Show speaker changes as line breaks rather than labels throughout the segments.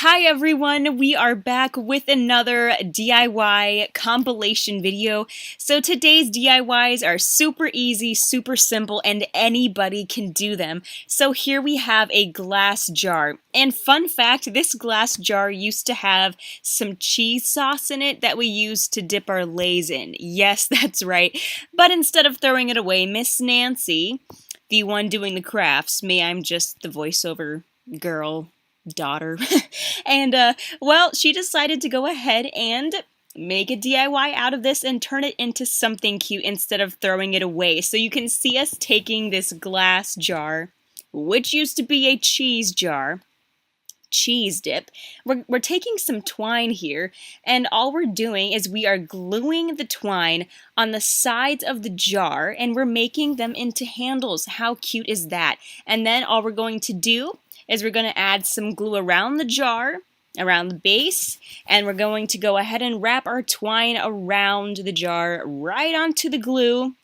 Hi everyone, we are back with another DIY compilation video. So today's DIYs are super easy, super simple, and anybody can do them. So here we have a glass jar. And fun fact, this glass jar used to have some cheese sauce in it that we used to dip our Lay's in. Yes, that's right. But instead of throwing it away, Miss Nancy, the one doing the crafts, me, I'm just the voiceover girl. Daughter and well, she decided to go ahead and make a DIY out of this and turn it into something cute instead of throwing it away. So you can see us taking this glass jar, which used to be a cheese jar, cheese dip. We're taking some twine here, and all we're doing is we are gluing the twine on the sides of the jar, and we're making them into handles. How cute is that? And then all we're going to do is we're going to add some glue around the jar, around the base, and we're going to go ahead and wrap our twine around the jar right onto the glue.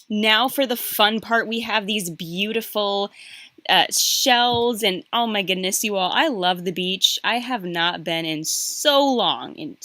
Now for the fun part, we have these beautiful shells, and oh my goodness, you all, I love the beach. I have not been in so long,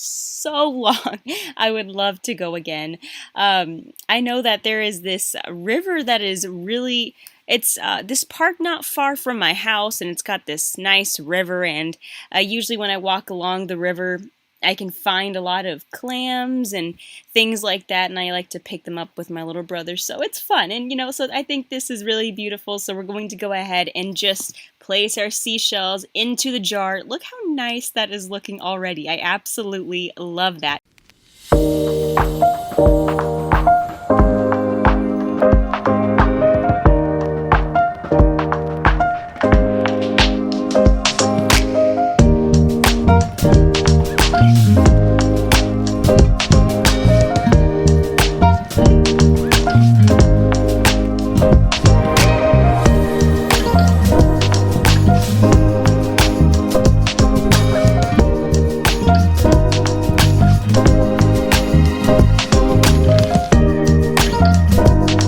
I would love to go again. I know that there is this river that is really, it's this park not far from my house, and it's got this nice river, and usually when I walk along the river, I can find a lot of clams and things like that, and I like to pick them up with my little brother, so it's fun. And so I think this is really beautiful, so we're going to go ahead and just place our seashells into the jar. Look how nice that is looking already. I absolutely love that.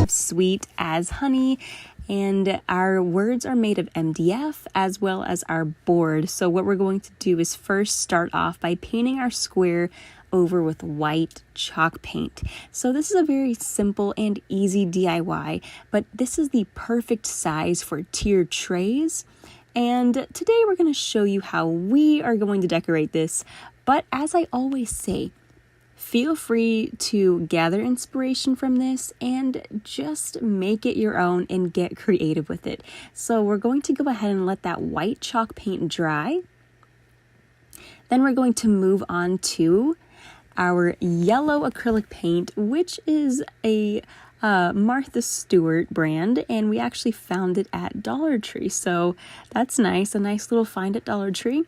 Sweet as honey, and our words are made of MDF as well as our board. So what we're going to do is first start off by painting our square over with white chalk paint. So this is a very simple and easy DIY, but this is the perfect size for tiered trays. And today we're going to show you how we are going to decorate this. But as I always say, feel free to gather inspiration from this and just make it your own and get creative with it. So we're going to go ahead and let that white chalk paint dry. Then we're going to move on to our yellow acrylic paint, which is a Martha Stewart brand, and we actually found it at Dollar Tree. So that's nice, a nice little find at Dollar Tree.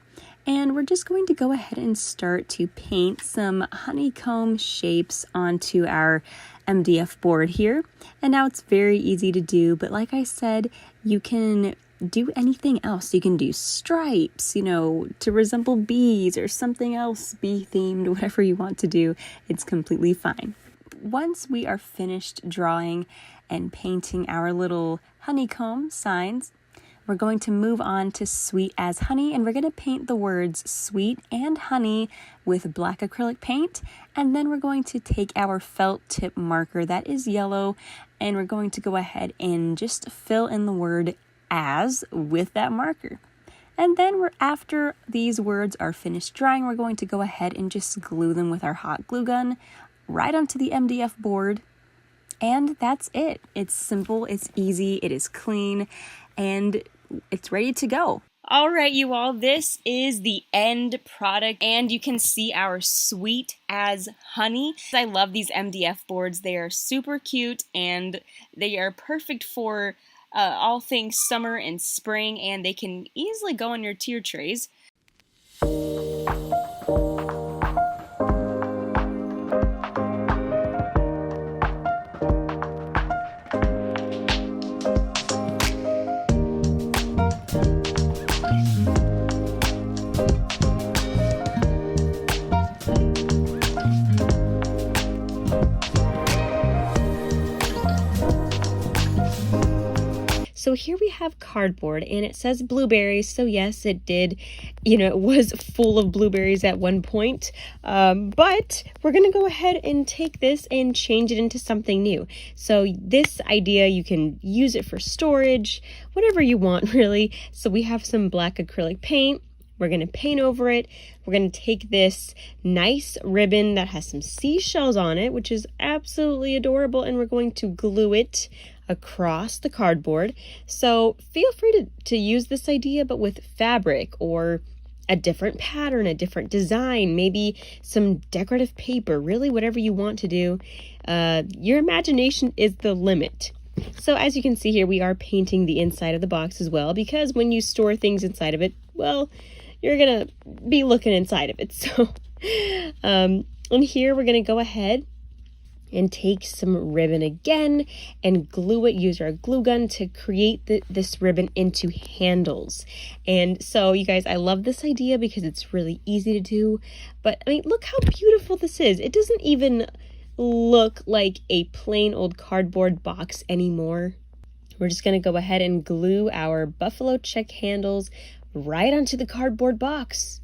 And we're just going to go ahead and start to paint some honeycomb shapes onto our MDF board here. And now it's very easy to do, but like I said, you can do anything else. You can do stripes, to resemble bees or something else, bee themed, whatever you want to do. It's completely fine. Once we are finished drawing and painting our little honeycomb signs, we're going to move on to sweet as honey, and we're going to paint the words sweet and honey with black acrylic paint. And then we're going to take our felt tip marker that is yellow, and we're going to go ahead and just fill in the word as with that marker. And then after these words are finished drying, we're going to go ahead and just glue them with our hot glue gun right onto the MDF board. And that's it. It's simple, it's easy, it is clean, and it's ready to go. All right, you all, this is the end product, and you can see our sweet as honey. I love these MDF boards. They are super cute, and they are perfect for all things summer and spring, and they can easily go on your tier trays. So So here we have cardboard and it says blueberries. So yes, it did, it was full of blueberries at one point. But we're going to go ahead and take this and change it into something new. So this idea, you can use it for storage, whatever you want really. So we have some black acrylic paint. We're going to paint over it. We're going to take this nice ribbon that has some seashells on it, which is absolutely adorable, and we're going to glue it across the cardboard. So feel free to use this idea, but with fabric or a different pattern, a different design, maybe some decorative paper, really whatever you want to do. Your imagination is the limit. So as you can see here, we are painting the inside of the box as well, because when you store things inside of it, well, you're gonna be looking inside of it. So and here we're gonna go ahead and take some ribbon again and glue it, use our glue gun to create this ribbon into handles. And so you guys, I love this idea because it's really easy to do, but I mean, look how beautiful this is. It doesn't even look like a plain old cardboard box anymore. We're just gonna go ahead and glue our buffalo check handles right onto the cardboard box.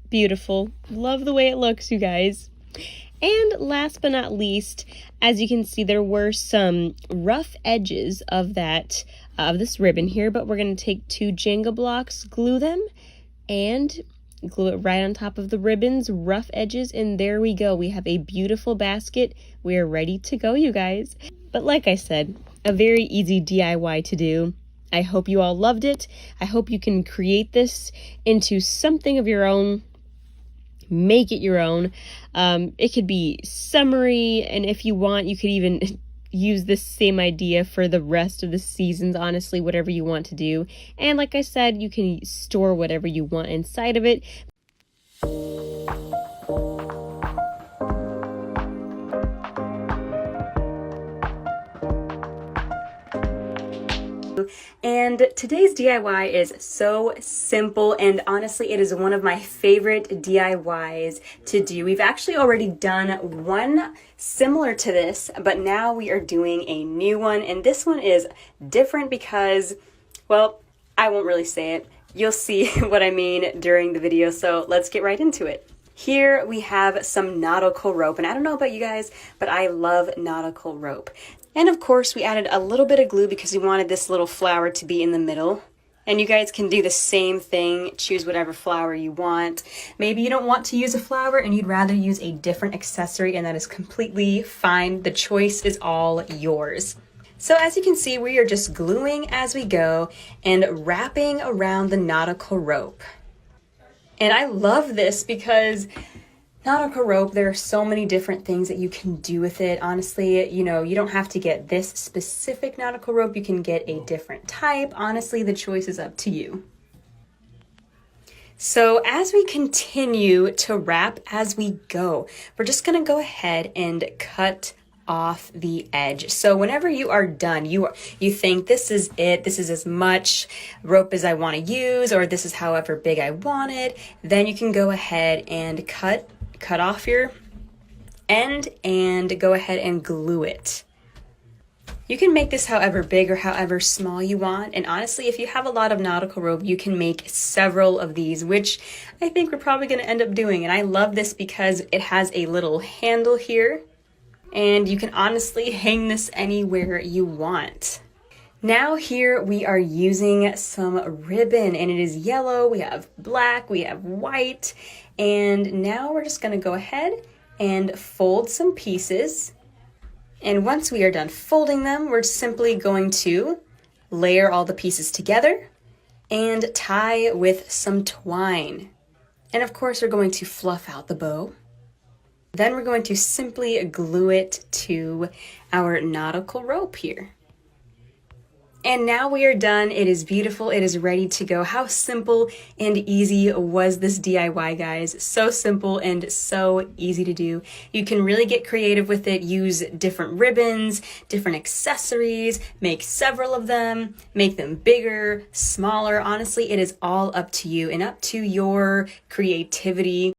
Beautiful. Love the way it looks, you guys. And last but not least, as you can see, there were some rough edges of this ribbon here, but we're going to take 2 Jenga blocks, glue them, and glue it right on top of the ribbon's rough edges, and there we go. We have a beautiful basket. We are ready to go, you guys. But like I said, a very easy DIY to do. I hope you all loved it. I hope you can create this into something of your own. Make it your own. It could be summery, and if you want, you could even use this same idea for the rest of the seasons, honestly, whatever you want to do. And like I said, you can store whatever you want inside of it. And today's DIY is so simple, and honestly it is one of my favorite DIYs to do. We've actually already done one similar to this, but now we are doing a new one, and this one is different because, well, I won't really say it. You'll see what I mean during the video, so let's get right into it. Here we have some nautical rope, and I don't know about you guys, but I love nautical rope. And of course we added a little bit of glue because we wanted this little flower to be in the middle. And you guys can do the same thing, choose whatever flower you want. Maybe you don't want to use a flower and you'd rather use a different accessory, and that is completely fine. The choice is all yours. So as you can see, we are just gluing as we go and wrapping around the nautical rope. And I love this because nautical rope, there are so many different things that you can do with it. Honestly, you don't have to get this specific nautical rope. You can get a different type. Honestly, the choice is up to you. So as we continue to wrap as we go, we're just going to go ahead and cut off the edge. So whenever you are done, you think this is it, this is as much rope as I want to use, or this is however big I want it, then you can go ahead and cut off your end and go ahead and glue it. You can make this however big or however small you want, and honestly, if you have a lot of nautical rope, you can make several of these, which I think we're probably going to end up doing. And I love this because it has a little handle here, and you can honestly hang this anywhere you want. Now here we are using some ribbon, and it is yellow, we have black, we have white, and now we're just going to go ahead and fold some pieces. And once we are done folding them, we're simply going to layer all the pieces together and tie with some twine. And of course, we're going to fluff out the bow. Then we're going to simply glue it to our nautical rope here. And now we are done. It is beautiful. It is ready to go. How simple and easy was this DIY, guys? So simple and so easy to do. You can really get creative with it. Use different ribbons, different accessories, make several of them, make them bigger, smaller. Honestly, it is all up to you and up to your creativity.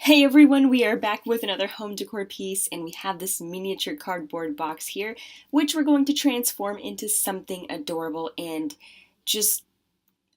Hey everyone, we are back with another home decor piece, and we have this miniature cardboard box here, which we're going to transform into something adorable and just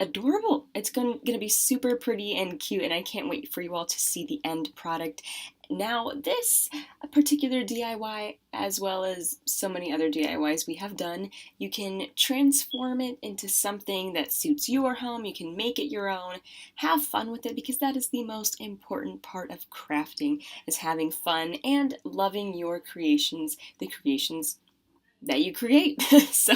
adorable. It's going to be super pretty and cute, and I can't wait for you all to see the end product. Now, this particular DIY, as well as so many other DIYs we have done, you can transform it into something that suits your home. You can make it your own. Have fun with it, because that is the most important part of crafting, is having fun and loving your creations, the creations that you create. So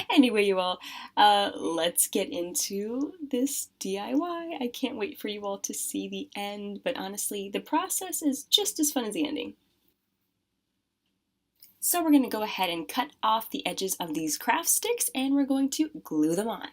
anyway, you all, let's get into this DIY. I can't wait for you all to see the end, but honestly, the process is just as fun as the ending. So we're going to go ahead and cut off the edges of these craft sticks, and we're going to glue them on.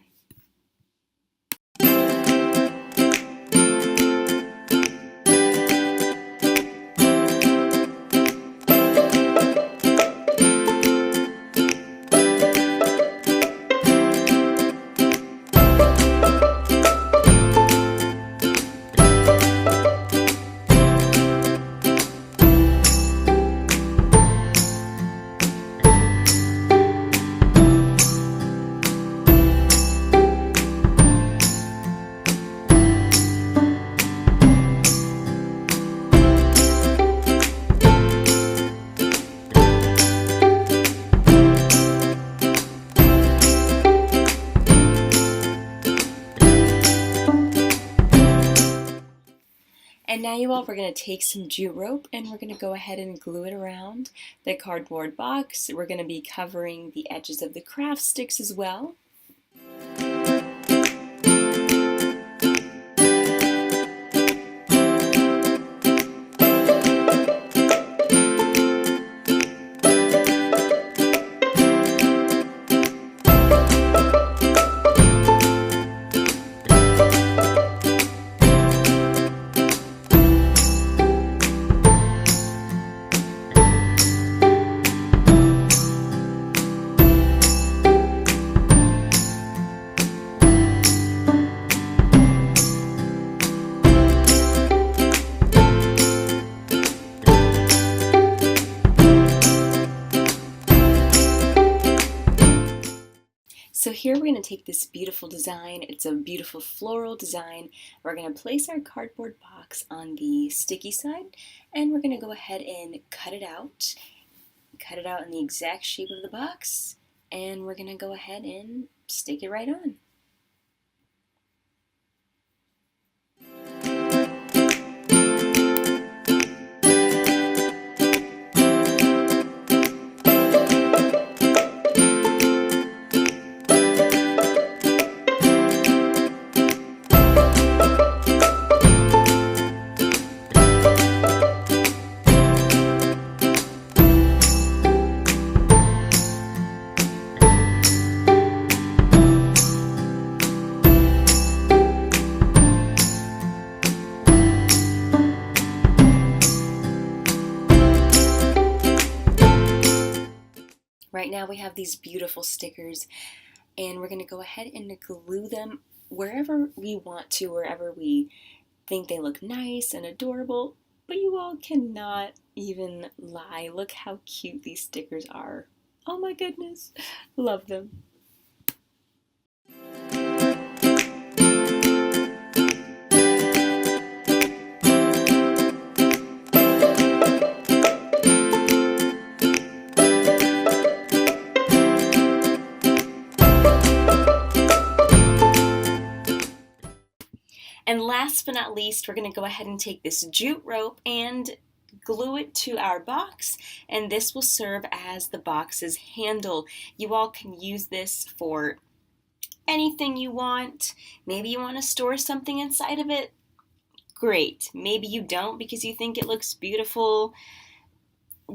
And now you all, we're going to take some jute rope and we're going to go ahead and glue it around the cardboard box. We're going to be covering the edges of the craft sticks as well. So here we're going to take this beautiful design. It's a beautiful floral design. We're going to place our cardboard box on the sticky side, and we're going to go ahead and cut it out. Cut it out in the exact shape of the box, and we're going to go ahead and stick it right on. Right now we have these beautiful stickers, and we're going to go ahead and glue them wherever we want to, wherever we think they look nice and adorable. But you all cannot even lie. Look how cute these stickers are. Oh my goodness, love them. And last but not least, we're going to go ahead and take this jute rope and glue it to our box, and this will serve as the box's handle. You all can use this for anything you want. Maybe you want to store something inside of it. Great. Maybe you don't because you think it looks beautiful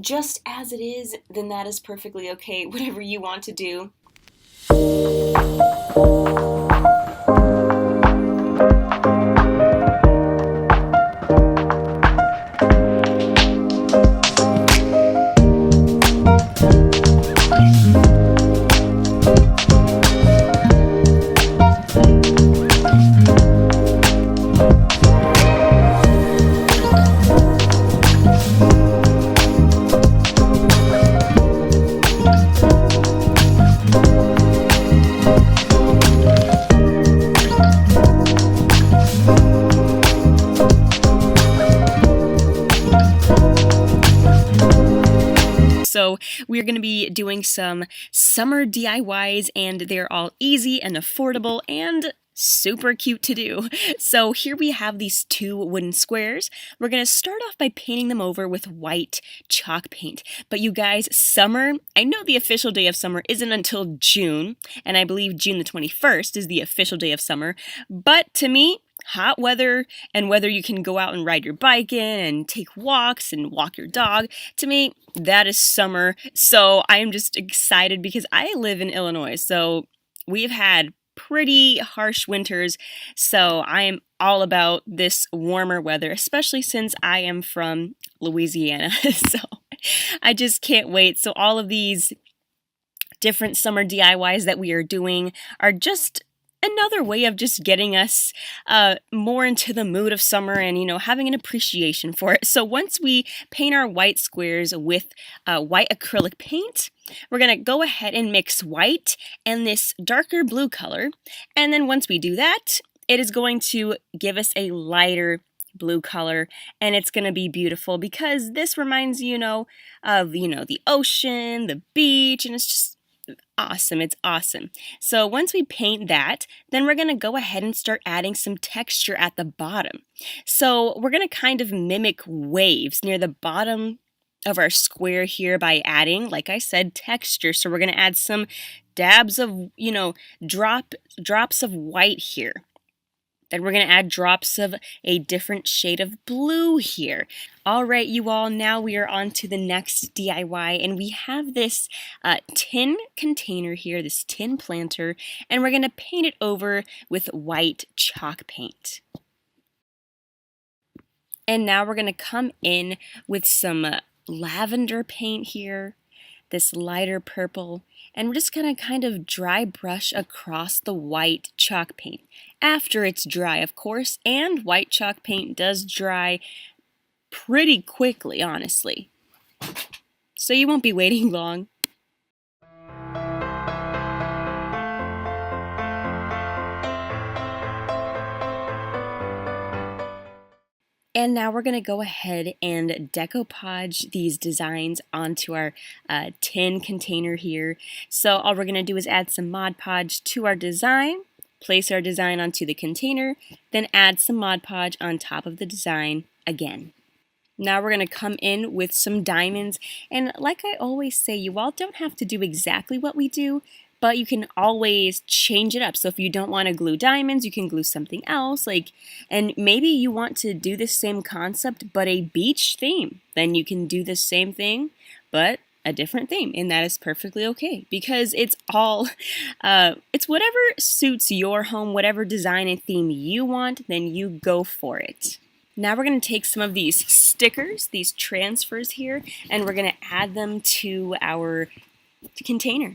just as it is, then that is perfectly okay. Whatever you want to do. So we're going to be doing some summer DIYs, and they're all easy and affordable and super cute to do. So here we have these 2 wooden squares. We're going to start off by painting them over with white chalk paint. But you guys, summer, I know the official day of summer isn't until June, and I believe June the 21st is the official day of summer. But to me, hot weather and whether you can go out and ride your bike in and take walks and walk your dog, to me, that is summer. So I am just excited because I live in Illinois. So we've had pretty harsh winters, so I am all about this warmer weather, especially since I am from Louisiana. So I just can't wait. So all of these different summer DIYs that we are doing are just another way of just getting us more into the mood of summer and, having an appreciation for it. So once we paint our white squares with white acrylic paint, we're going to go ahead and mix white and this darker blue color. And then once we do that, it is going to give us a lighter blue color, and it's going to be beautiful because this reminds of, the ocean, the beach, and it's just awesome. It's awesome. So once we paint that, then we're going to go ahead and start adding some texture at the bottom. So we're going to kind of mimic waves near the bottom of our square here by adding, like I said, texture. So we're going to add some dabs of, drops of white here. Then we're going to add drops of a different shade of blue here. All right, you all, now we are on to the next DIY, and we have this tin container here, this tin planter, and we're going to paint it over with white chalk paint. And now we're going to come in with some lavender paint here, this lighter purple, and we're just going to kind of dry brush across the white chalk paint. After it's dry, of course, and white chalk paint does dry pretty quickly, honestly. So you won't be waiting long. And now we're going to go ahead and decoupage these designs onto our tin container here. So all we're going to do is add some Mod Podge to our design, place our design onto the container, then add some Mod Podge on top of the design again. Now we're going to come in with some diamonds, and like I always say, you all don't have to do exactly what we do, but you can always change it up. So if you don't want to glue diamonds, you can glue something else, and maybe you want to do the same concept but a beach theme. Then you can do the same thing but a different theme, and that is perfectly okay because it's all it's whatever suits your home, whatever design and theme you want, then you go for it. Now we're going to take some of these stickers, these transfers here, and we're going to add them to our container.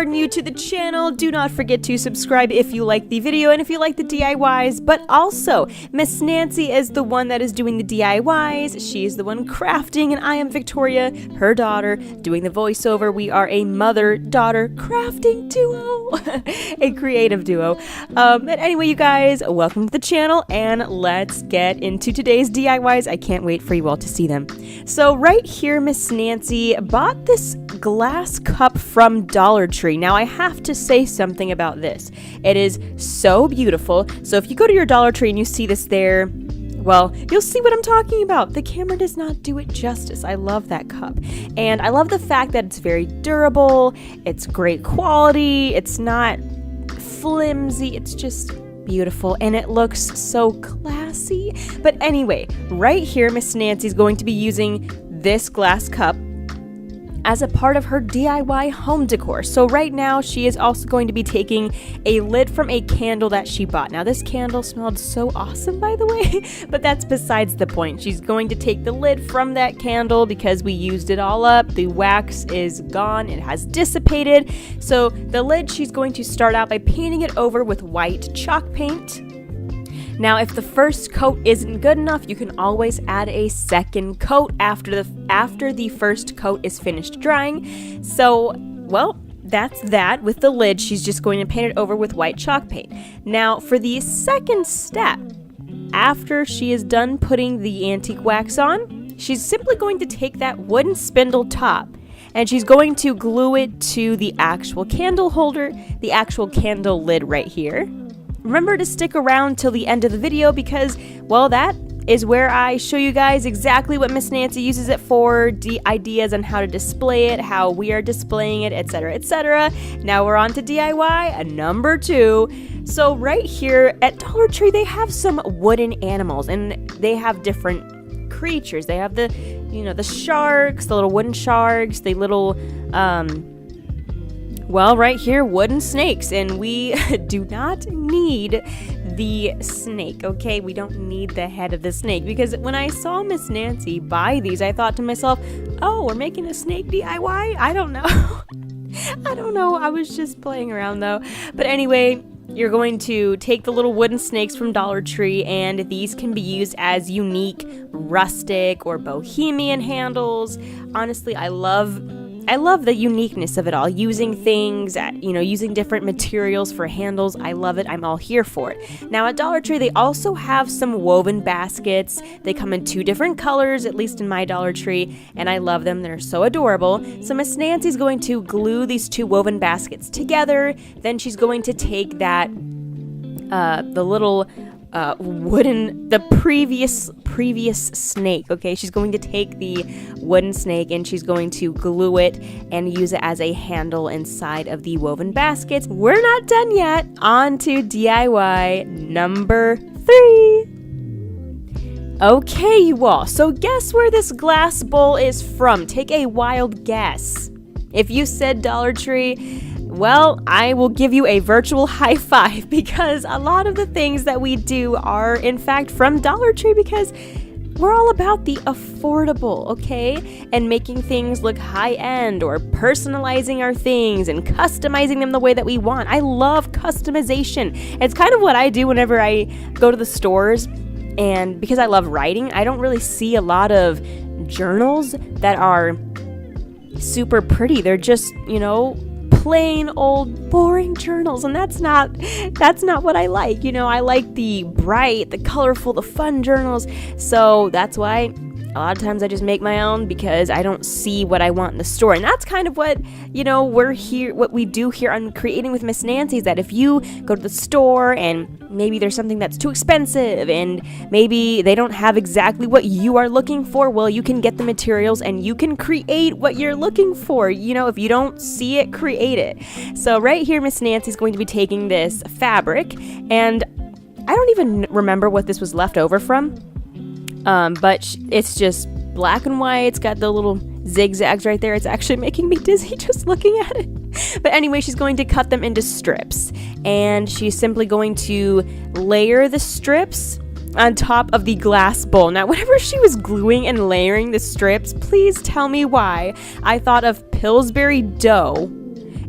New to the channel, do not forget to subscribe if you like the video and if you like the DIYs, but also Miss Nancy is the one that is doing the DIYs. She's the one crafting, and I am Victoria, her daughter, doing the voiceover. We are a mother-daughter crafting duo, a creative duo. But anyway, you guys, welcome to the channel, and let's get into today's DIYs. I can't wait for you all to see them. So right here, Miss Nancy bought this glass cup from Dollar Tree. Now I have to say something about this. It is so beautiful. So if you go to your Dollar Tree and you see this there, well, you'll see what I'm talking about. The camera does not do it justice. I love that cup. And I love the fact that it's very durable. It's great quality. It's not flimsy. It's just beautiful. And it looks so classy. But anyway, right here, Miss Nancy's going to be using this glass cup as a part of her DIY home decor. So right now she is also going to be taking a lid from a candle that she bought. Now this candle smelled so awesome, by the way, but that's besides the point. She's going to take the lid from that candle because we used it all up. The wax is gone, it has dissipated. So the lid, she's going to start out by painting it over with white chalk paint. Now, if the first coat isn't good enough, you can always add a second coat after the first coat is finished drying. So, well, that's that. With the lid, she's just going to paint it over with white chalk paint. Now, for the second step, after she is done putting the antique wax on, she's simply going to take that wooden spindle top and she's going to glue it to the actual candle holder, the actual candle lid right here. Remember to stick around till the end of the video because, well, that is where I show you guys exactly what Miss Nancy uses it for, ideas on how to display it, how we are displaying it, etc., etc. Now we're on to DIY number 2. So right here at Dollar Tree, they have some wooden animals, and they have different creatures. They have the, the sharks, the little wooden sharks, the little, well, right here, wooden snakes, and we do not need the snake, okay? We don't need the head of the snake, because when I saw Miss Nancy buy these, I thought to myself, oh, we're making a snake DIY? I don't know. I don't know. I was just playing around, though. But anyway, you're going to take the little wooden snakes from Dollar Tree, and these can be used as unique rustic or bohemian handles. Honestly, I love the uniqueness of it all, using things, using different materials for handles. I love it. I'm all here for it. Now at Dollar Tree, they also have some woven baskets. They come in 2 different colors, at least in my Dollar Tree, and I love them. They're so adorable. So Miss Nancy's going to glue these 2 woven baskets together. Then she's going to take that, the little the previous snake, okay? She's going to take the wooden snake and she's going to glue it and use it as a handle inside of the woven baskets. We're not done yet. On to DIY number 3. Okay, you all, so guess where this glass bowl is from? Take a wild guess. If you said Dollar Tree, well, I will give you a virtual high five because a lot of the things that we do are, in fact, from Dollar Tree because we're all about the affordable, okay? And making things look high-end or personalizing our things and customizing them the way that we want. I love customization. It's kind of what I do whenever I go to the stores, and because I love writing, I don't really see a lot of journals that are super pretty. They're just, plain old boring journals, and that's not what I like. I like the bright, the colorful, the fun journals. So that's why a lot of times I just make my own because I don't see what I want in the store. And that's kind of what, what we do here on Creating with Miss Nancy, is that if you go to the store and maybe there's something that's too expensive and maybe they don't have exactly what you are looking for, well, you can get the materials and you can create what you're looking for. If you don't see it, create it. So right here, Miss Nancy's going to be taking this fabric, and I don't even remember what this was left over from. But it's just black and white. It's got the little zigzags right there. It's actually making me dizzy just looking at it. But anyway, she's going to cut them into strips, and she's simply going to layer the strips on top of the glass bowl. Now, whenever she was gluing and layering the strips, please tell me why I thought of Pillsbury dough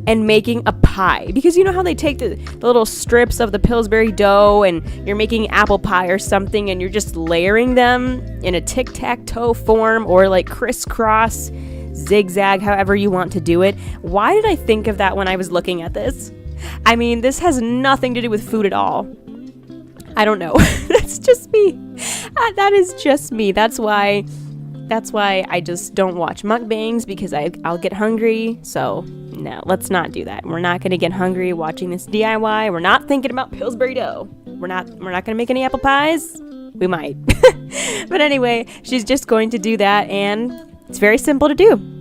and making a pie, because you know how they take the little strips of the Pillsbury dough and you're making apple pie or something and you're just layering them in a tic-tac-toe form or like crisscross, zigzag, however you want to do it. Why did I think of that when I was looking at this? I mean, this has nothing to do with food at all. I don't know. That's just me. That is just me. That's why I just don't watch mukbangs, because I'll get hungry. So no, let's not do that. We're not going to get hungry watching this DIY. We're not thinking about Pillsbury dough. We're not going to make any apple pies. We might. But anyway, she's just going to do that, and it's very simple to do.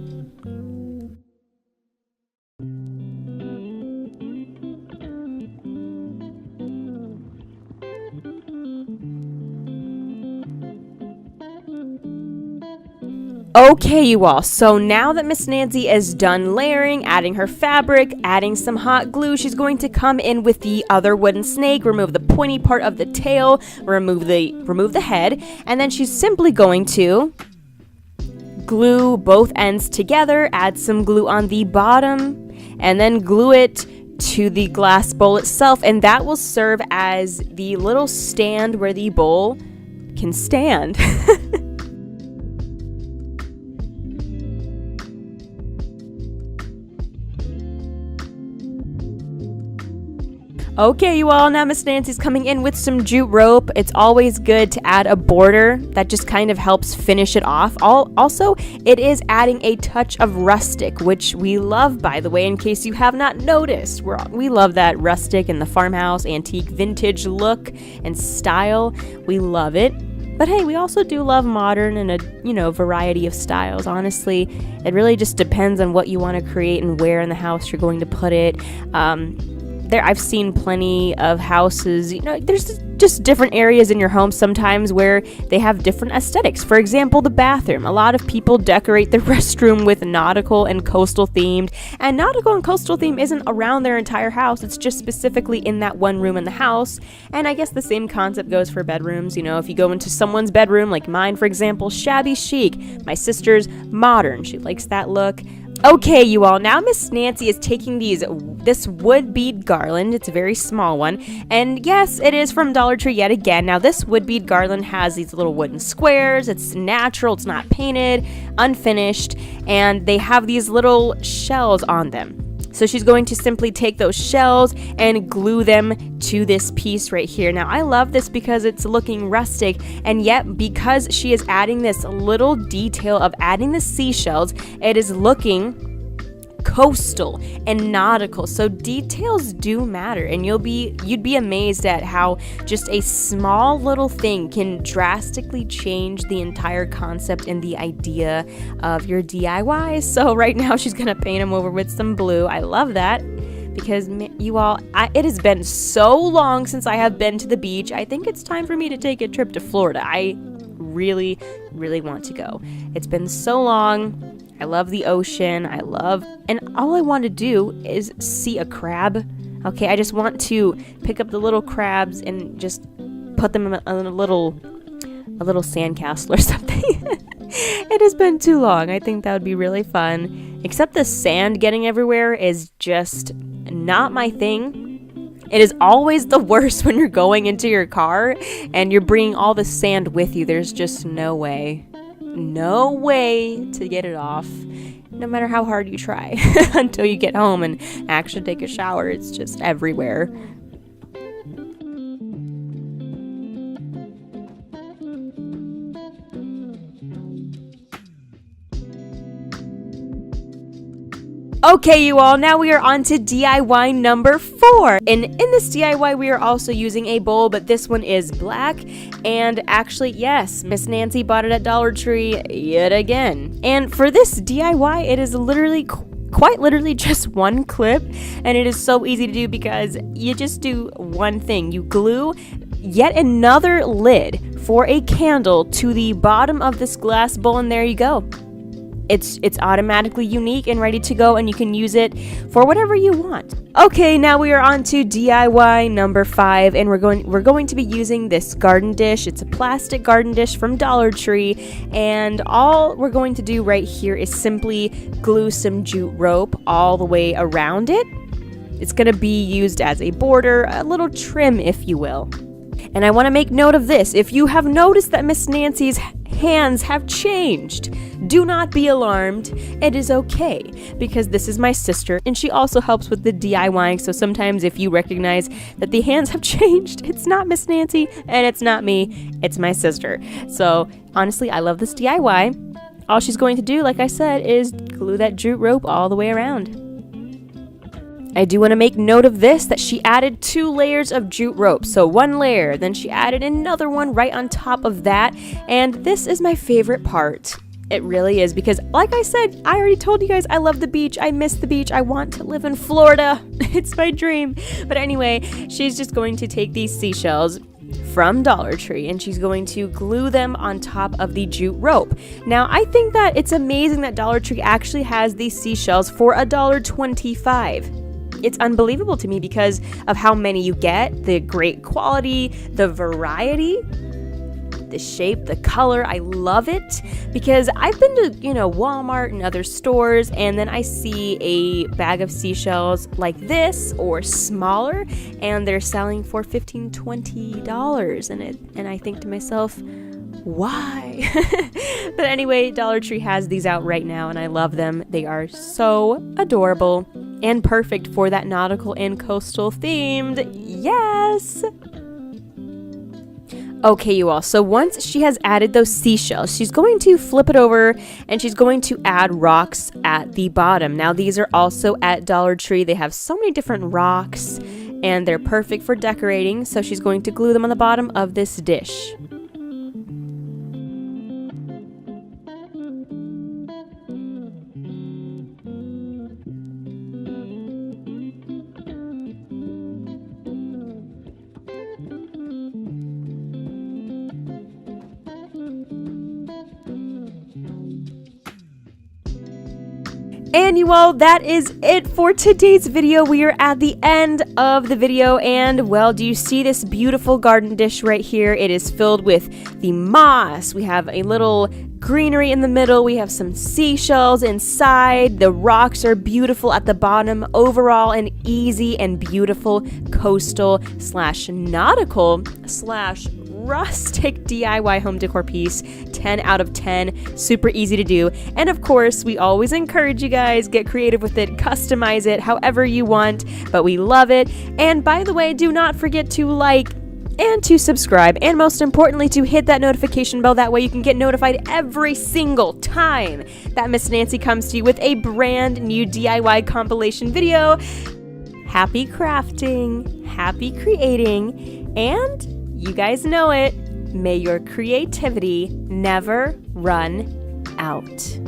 Okay, you all, so now that Miss Nancy is done layering, adding her fabric, adding some hot glue, she's going to come in with the other wooden snake, remove the pointy part of the tail, remove the head, and then she's simply going to glue both ends together, add some glue on the bottom, and then glue it to the glass bowl itself, and that will serve as the little stand where the bowl can stand. Okay, you all, now Miss Nancy's coming in with some jute rope. It's always good to add a border. That just kind of helps finish it off. Also, it is adding a touch of rustic, which we love, by the way, in case you have not noticed. We love that rustic and the farmhouse, antique, vintage look and style. We love it. But hey, we also do love modern and a variety of styles. Honestly, it really just depends on what you want to create and where in the house you're going to put it. I've seen plenty of houses, there's just different areas in your home sometimes where they have different aesthetics. For example, the bathroom. A lot of people decorate the restroom with nautical and coastal themed, and nautical and coastal theme isn't around their entire house. It's just specifically in that one room in the house. And I guess the same concept goes for bedrooms. If you go into someone's bedroom, like mine, for example, shabby chic. My sister's modern. She likes that look. Okay, you all, now Miss Nancy is taking this wood bead garland. It's a very small one, and yes, it is from Dollar Tree yet again. Now this wood bead garland has these little wooden squares. It's natural, it's not painted, unfinished, and they have these little shells on them. So she's going to simply take those shells and glue them to this piece right here. Now I love this because it's looking rustic, and yet because she is adding this little detail of adding the seashells, it is looking coastal and nautical. So details do matter, and you'd be amazed at how just a small little thing can drastically change the entire concept and the idea of your DIY. So right now she's gonna paint them over with some blue. I love that because you all, it has been so long since I have been to the beach. I think it's time for me to take a trip to Florida. I really, really want to go. It's been so long. I love the ocean. And all I want to do is see a crab. Okay, I just want to pick up the little crabs and just put them in a little sandcastle or something. It has been too long. I think that would be really fun. Except the sand getting everywhere is just not my thing. It is always the worst when you're going into your car and you're bringing all the sand with you. There's just no way to get it off, no matter how hard you try, until you get home and actually take a shower. It's just everywhere. Okay, you all, now we are on to DIY number 4. And in this DIY, we are also using a bowl, but this one is black. And actually, yes, Miss Nancy bought it at Dollar Tree yet again. And for this DIY, it is quite literally just one clip. And it is so easy to do because you just do one thing. You glue yet another lid for a candle to the bottom of this glass bowl, and there you go. It's automatically unique and ready to go, and you can use it for whatever you want. Okay, now we are on to DIY number 5, and we're going to be using this garden dish. It's a plastic garden dish from Dollar Tree, and all we're going to do right here is simply glue some jute rope all the way around it. It's going to be used as a border, a little trim, if you will. And I want to make note of this. If you have noticed that Miss Nancy's hands have changed, do not be alarmed. It is okay, because this is my sister, and she also helps with the DIYing. So sometimes if you recognize that the hands have changed, it's not Miss Nancy, and it's not me, it's my sister. So honestly, I love this DIY. All she's going to do, like I said, is glue that jute rope all the way around.
I do want to make note of this, that she added 2 layers of jute rope. So 1 layer, then she added another one right on top of that. And this is my favorite part. It really is, because like I said, I already told you guys I love the beach. I miss the beach. I want to live in Florida. It's my dream. But anyway, she's just going to take these seashells from Dollar Tree and she's going to glue them on top of the jute rope. Now, I think that it's amazing that Dollar Tree actually has these seashells for $1.25. It's unbelievable to me because of how many you get, the great quality, the variety, the shape, the color. I love it because I've been to, Walmart and other stores, and then I see a bag of seashells like this or smaller, and they're selling for $15, $20, and I think to myself, why? But anyway, Dollar Tree has these out right now, and I love them. They are so adorable and perfect for that nautical and coastal themed. Yes! Okay, you all, so once she has added those seashells, she's going to flip it over and she's going to add rocks at the bottom. Now, these are also at Dollar Tree. They have so many different rocks and they're perfect for decorating. So she's going to glue them on the bottom of this dish. And you all, that is it for today's video. We are at the end of the video, and well, do you see this beautiful garden dish right here? It is filled with the moss. We have a little greenery in the middle. We have some seashells inside. The rocks are beautiful at the bottom. Overall, an easy and beautiful coastal / nautical / rustic DIY home decor piece. 10 out of 10. Super easy to do. And of course, we always encourage you guys, get creative with it, customize it however you want, but we love it. And by the way, do not forget to like and to subscribe, and most importantly, to hit that notification bell. That way you can get notified every single time that Miss Nancy comes to you with a brand new DIY compilation video. Happy crafting, happy creating, and you guys know it, may your creativity never run out.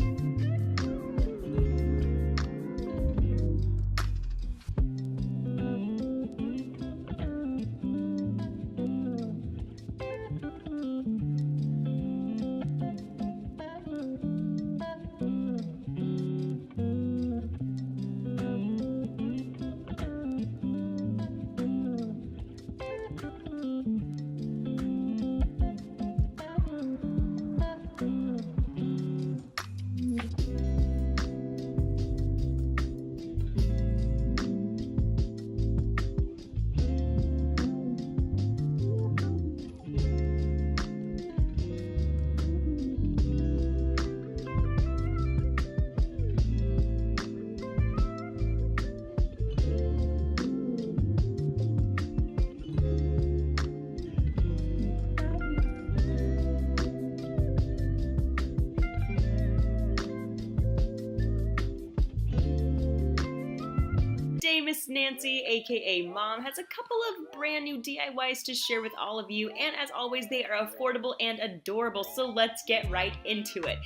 Miss Nancy, aka Mom, has a couple of brand new DIYs to share with all of you, and as always, they are affordable and adorable, so let's get right into it.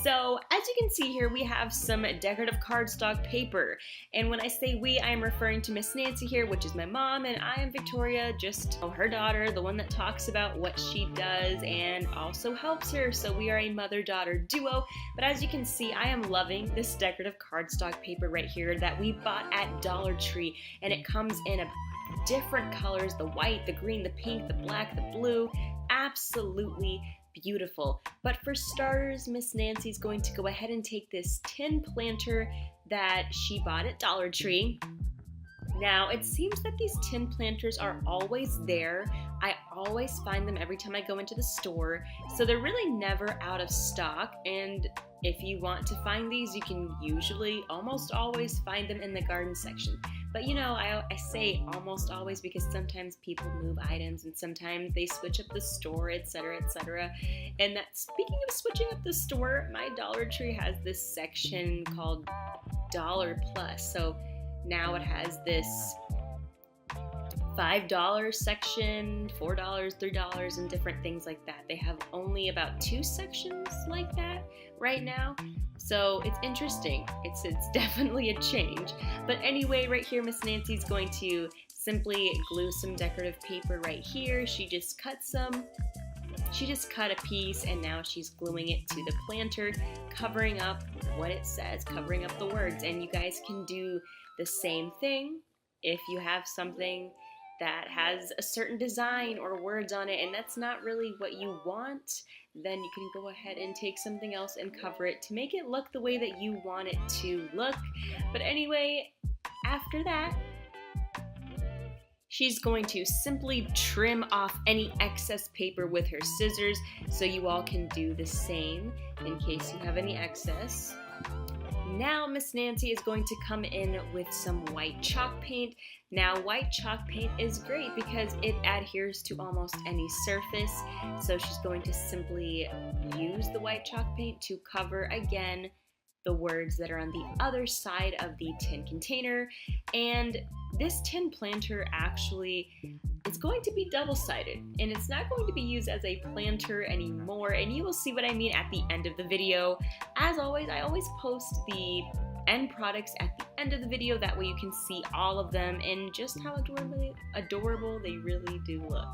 So, as you can see here, we have some decorative cardstock paper, and when I say we, I am referring to Miss Nancy here, which is my mom, and I am Victoria, just her daughter, the one that talks about what she does and also helps her, so we are a mother-daughter duo. But as you can see, I am loving this decorative cardstock paper right here that we bought at Dollar Tree, and it comes in a different colors, the white, the green, the pink, the black, the blue. Absolutely beautiful. But for starters, Miss Nancy's going to go ahead and take this tin planter that she bought at Dollar Tree. Now, it seems that these tin planters are always there. I always find them every time I go into the store, so they're really never out of stock, and if you want to find these, you can usually almost always find them in the garden section. But you know, I say almost always because sometimes people move items and sometimes they switch up the store, etc., etc. And that, speaking of switching up the store, my Dollar Tree has this section called Dollar Plus. So Now it has this $5 section, $4, $3, and different things like that. They have only about 2 sections like that right now. So it's interesting. It's definitely a change. But anyway, right here, Miss Nancy's going to simply glue some decorative paper right here. She just cut a piece and now she's gluing it to the planter, covering up what it says, covering up the words. And you guys can do the same thing if you have something that has a certain design or words on it and that's not really what you want, then you can go ahead and take something else and cover it to make it look the way that you want it to look. But anyway, after that, she's going to simply trim off any excess paper with her scissors, so you all can do the same in case you have any excess. Now Miss Nancy is going to come in with some white chalk paint. Now white chalk paint is great because it adheres to almost any surface, so she's going to simply use the white chalk paint to cover again the words that are on the other side of the tin container. And this tin planter actually is going to be double-sided and it's not going to be used as a planter anymore, and you will see what I mean at the end of the video. As always, I always post the end products at the end of the video, that way you can see all of them and just how adorable they really do look.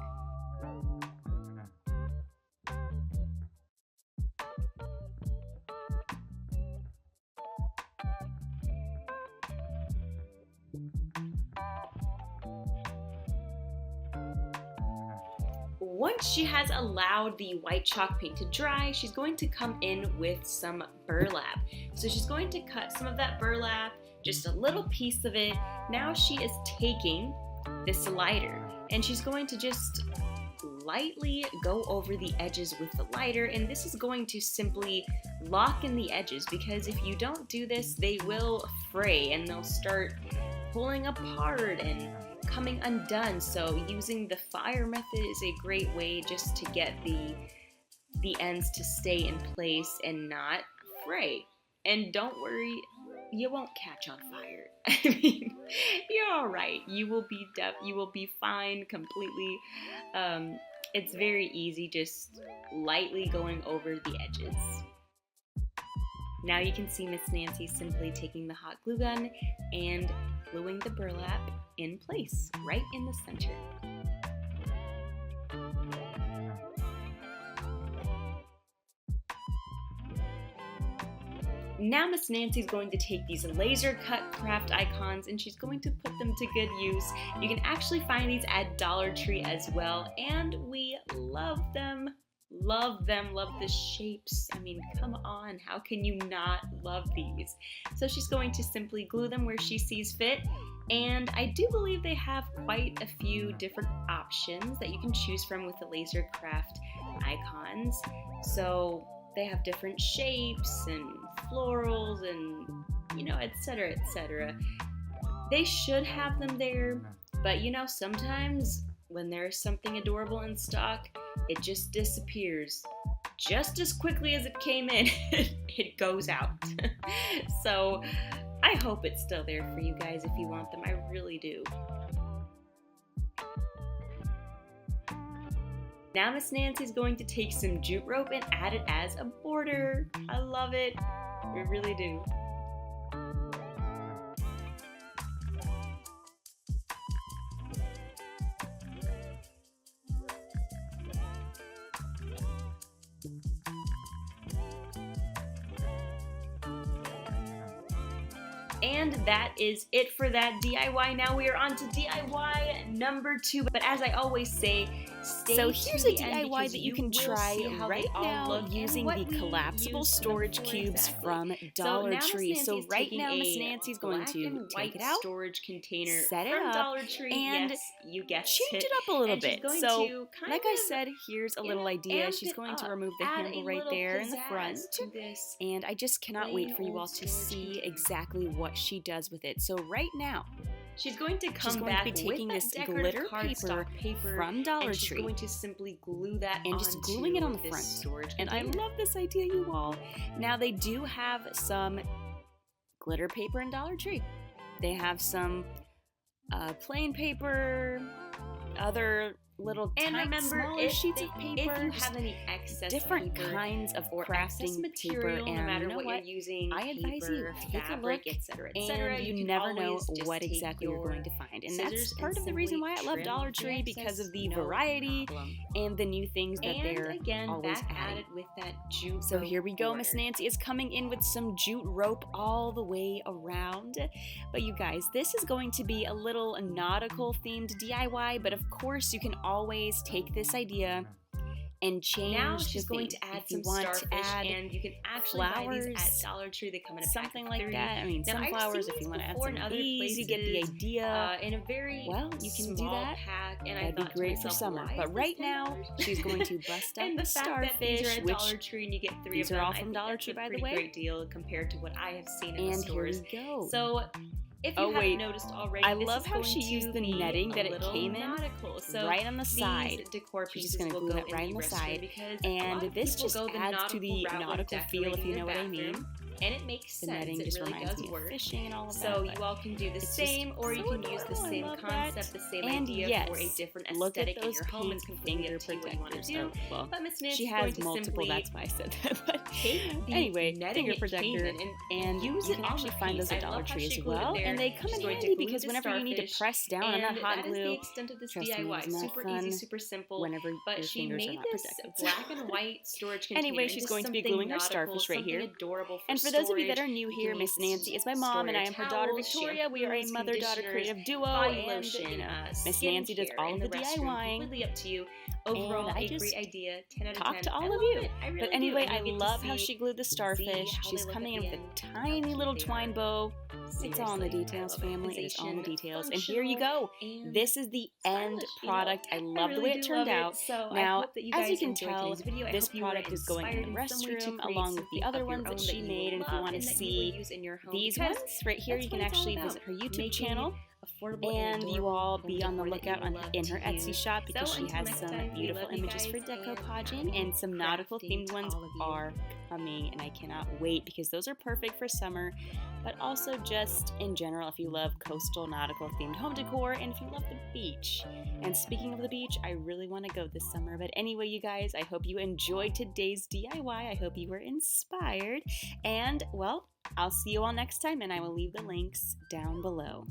Once she has allowed the white chalk paint to dry, she's going to come in with some burlap. So she's going to cut some of that burlap, just a little piece of it. Now she is taking this lighter and she's going to just lightly go over the edges with the lighter, and this is going to simply lock in the edges, because if you don't do this, they will fray and they'll start pulling apart and coming undone. So using the fire method is a great way just to get the ends to stay in place and not fray. And don't worry, you won't catch on fire. I mean, you're all right. You will be fine completely. It's very easy, just lightly going over the edges. Now you can see Miss Nancy simply taking the hot glue gun and gluing the burlap in place, right in the center. Now Miss Nancy's going to take these laser cut craft icons and she's going to put them to good use. You can actually find these at Dollar Tree as well, and we love them. Love them, love the shapes. I mean, come on, how can you not love these? So she's going to simply glue them where she sees fit, and I do believe they have quite a few different options that you can choose from with the laser craft icons. So they have different shapes and florals and, you know, etc., etc. They should have them there, but you know, sometimes when there's something adorable in stock, it just disappears. Just as quickly as it came in, it goes out. So I hope it's still there for you guys if you want them. I really do. Now Miss Nancy's going to take some jute rope and add it as a border. I love it. I really do. And that is it for that DIY. Now we are on to DIY number 2. But as I always say, stay
So
to
here's
the
a
end
DIY
because
that you can
will
try
see how
right
they all
now
look and
using
what
the
we
collapsible
used them
storage
for
cubes
exactly.
from
So
Dollar
now Miss
Tree. So
Nancy's
right
taking
now Miss
a
Nancy's going
black
to
and
take
white
it out,
storage container
set it
from
up,
Dollar Tree.
and
Yes, you guessed
change it up a little
and she's
bit.
going
So
to kind
like I
of
said, here's a little idea. She's going to remove the
add
handle
a
right
little
there in the
pizzazz
front.
to this.
And I just cannot wait for you all to see exactly what she does with it. So right now,
She's going to come
she's going
back
to be taking
with
this
that
glitter
cardstock paper
from Dollar
and she's
Tree
going to simply glue that
and just
onto
gluing it on the
this
front.
storage
And I
container.
love this idea, you all. Now they do have some glitter paper in Dollar Tree. They have some plain paper, other little
And
tiny,
remember,
smaller sheets of paper,
if you have any excess
different
paper
kinds of
or
crafting
excess material,
paper, and
no matter
you know
what
what?
you're using,
I advise you
paper,
take a
fabric,
look,
etc.,
and you
can
never know
always just
what
take
exactly you're
your
going to find. And
scissors
that's part
and
of the reason why I
simply
love
trim
Dollar
off the
Tree, because
excess,
of the
no
variety
problem.
and the new things that
And
they're
again,
always
back at
adding.
it with that jute
So
rope
here we go.
border.
Miss Nancy is coming in with some jute rope all the way around. But you guys, this is going to be a little nautical themed DIY, but of course you can always take this idea and change
Now
the
she's going
theme.
to add
If you
some
want
starfish,
to add
and you can actually buy these
flowers,
at Dollar Tree. They come in a
something
pack of
like
30.
that. I mean,
Now, I've
sunflowers,
seen
if you
these
want to add
before
some
in other
bees, you get the
places,
idea.
in a very
Well, you can do
small
that.
pack, and
That'd
I
be
thought
great
to
for
myself,
summer.
why
But
is
right
this
now,
$10?
she's going to bust out
And
the
the fact that these
starfish,
are at
which
Dollar Tree and you get 3
these
of
are
them,
all
I
from
think
Dollar
that's
Tree,
a
by the
pretty
way.
great deal compared to what I have seen in the
And here
stores.
we go.
So, if you
Oh,
haven't
wait.
noticed already,
I
this
love
is
how
going
she
to
used the
be
netting
a
that it
little
came in
nautical. So
right on the side.
these decor
She's
pieces
just gonna
will
glue
go
that
in
right
the
on the
restroom
side.
because a
And
lot of
this
people
just
go the
adds to the
route with
nautical feel, if
decorating
you
their
know what I mean.
bathroom. And it makes
The
sense.
netting
It
just
really
reminds
does
me
work.
of fishing and all of
So
that.
you all can do the
it's
same,
just
or you
so
can use the
adorable. I
same
love
concept,
that.
the same
And
idea
yes,
for a different
look at
aesthetic in
those
your home. It's
pink
completely
finger
up to you what you want to
protectors.
do.
Oh, well,
But Miss Nancy's
she
going
has
to
multiple,
simply
that's why I said that. But
take the
anyway,
netting
finger
it came
protector,
in
and
use
you
it
can
on
actually
the
find
piece.
those at
I
Dollar
love how
Tree
she
as
glued it
well.
there.
And they come
She's
in
going to
handy
glue
because
the
whenever you need to
starfish,
press down on
and
that hot
that is the
glue,
extent of this
trust me,
DIY.
it's not
Super
fun
easy, super simple.
whenever
But
your
she
fingers are
made
not
this
protected.
black and white storage container.
Anyway, she's
into
going to be
something
gluing her
nautical,
starfish right here.
something adorable for
And for those of you that
storage.
are new
You
here,
can
Miss
use
Nancy is my
store
mom, and I
your
am her daughter
towels,
Victoria. We are a
shampoos,
mother-daughter
conditioners,
creative duo,
body
and
lotion,
you know, Miss Nancy does
skincare
all
in
of
the
the
restroom.
DIYing.
Completely up to you. Overall,
And I
a
just
great idea. 10 out of 10.
talk to all
I
of
love
you.
it. I really
But
do.
anyway,
And
I
you get to
love how
see
she glued the starfish.
how
She's
they look
coming
at
in
the
with a
end,
tiny
how cute
little
they
twine
are.
bow. It's all in the
Seriously, I
details,
love it.
family. It is all in the
Organization,
details. And here you go.
and
This is the end
stylish,
product.
you
I
know?
love the
really
way it
do
turned
love
out.
So I
Now,
hope that you
as you
guys
can
enjoyed
tell,
today's video. I
this
hope you were
product is going in the
inspired in some way to
restroom
create
along with the
something
other
of your
ones that
own
she
you
made. And if you
love
want to
and that you
see
will use in your home,
these
because
ones right here,
that's
you can
what it's all
actually
about.
visit her YouTube
Making
channel.
affordable
And you
adorable
all
home
be on the
decor that you
lookout
love
in
to
her Etsy
use.
shop because
So
she
until
has
next
some
time, we
beautiful
love you
images for
guys,
decoupaging,
and
and some nautical
happy
themed
crafting
ones
to all of you.
are coming, and I cannot wait because those are perfect for summer, but also just in general if you love coastal nautical themed home decor and if you love the beach. And speaking of the beach, I really want to go this summer. But anyway, you guys, I hope you enjoyed today's DIY. I hope you were inspired. And well, I'll see you all next time, and I will leave the links down below.